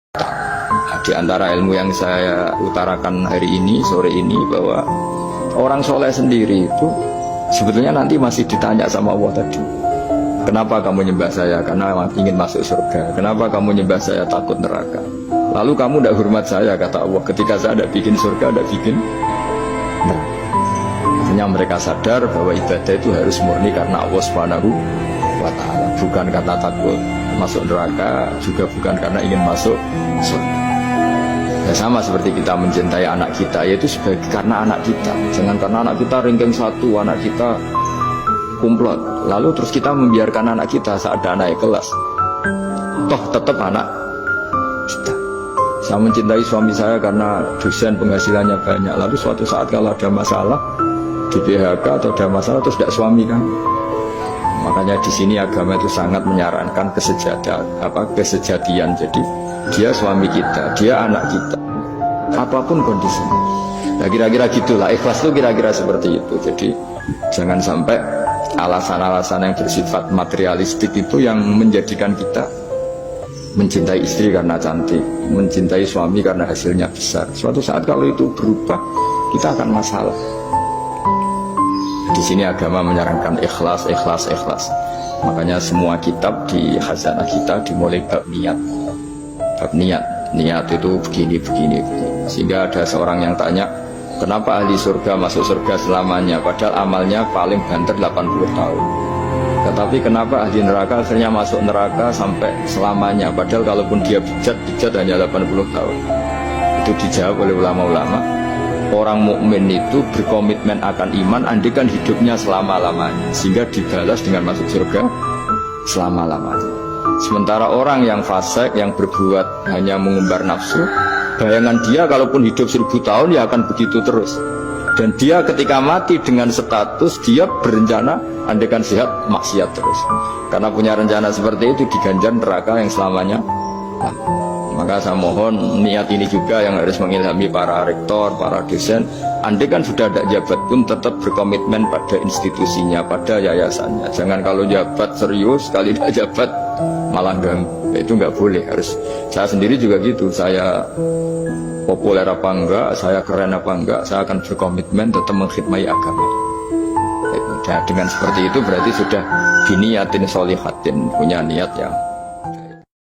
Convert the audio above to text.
Di antara ilmu yang saya utarakan hari ini, sore ini, bahwa orang soleh sendiri itu sebetulnya nanti masih ditanya sama Allah tadi. Kenapa kamu nyembah saya? Karena ingin masuk surga. Kenapa kamu nyembah saya? Takut neraka. Lalu kamu tidak hormat saya, kata Allah, ketika saya tidak bikin surga, tidak bikin neraka. Hanya mereka sadar bahwa ibadah itu harus murni karena Allah Subhanahu wa ta'ala, bukan karena takut masuk neraka, juga bukan karena ingin masuk surga. Ya, sama seperti kita mencintai anak kita, yaitu sebagai karena anak kita. Jangan karena anak kita ranking 1, anak kita kumplot, lalu terus kita membiarkan anak kita saat ada anak kelas. Toh tetap anak kita. Saya mencintai suami saya karena dosen penghasilannya banyak, lalu suatu saat kalau ada masalah di PHK atau ada masalah terus tidak suami kan. Makanya di sini agama itu sangat menyarankan kesejatian. Jadi dia suami kita, dia anak kita, apapun kondisinya. Nah, kira-kira gitulah, ikhlas itu kira-kira seperti itu. Jadi jangan sampai alasan-alasan yang bersifat materialistik itu yang menjadikan kita mencintai istri karena cantik, mencintai suami karena hasilnya besar. Suatu saat kalau itu berubah, kita akan masalah. Di sini agama menyarankan ikhlas. Makanya semua kitab di khazanah kita dimulai bab niat. Bab niat itu begini. Sehingga ada seorang yang tanya, kenapa ahli surga masuk surga selamanya, padahal amalnya paling banter 80 tahun. Tetapi kenapa ahli neraka akhirnya masuk neraka sampai selamanya, padahal kalaupun dia bejat hanya 80 tahun. Itu dijawab oleh ulama-ulama. Orang mukmin itu berkomitmen akan iman andikan hidupnya selama-lamanya, sehingga dibalas dengan masuk surga selama-lamanya. Sementara orang yang fasik, yang berbuat hanya mengumbar nafsu, bayangan dia kalaupun hidup 1000 tahun ya akan begitu terus. Dan dia ketika mati dengan status dia berencana andikan sehat maksiat terus. Karena punya rencana seperti itu diganjar neraka yang selamanya. Maka saya mohon niat ini juga yang harus mengilhami para rektor, para dosen. Andai kan sudah ada jabat pun tetap berkomitmen pada institusinya, pada yayasannya. Jangan kalau jabat serius, kali tidak jabat malah ganggu. Itu nggak boleh. Harus. Saya sendiri juga gitu. Saya populer apa enggak, saya keren apa enggak, saya akan berkomitmen tetap mengkhidmati agama. Dengan seperti itu berarti sudah diniatin solihatin, punya niat yang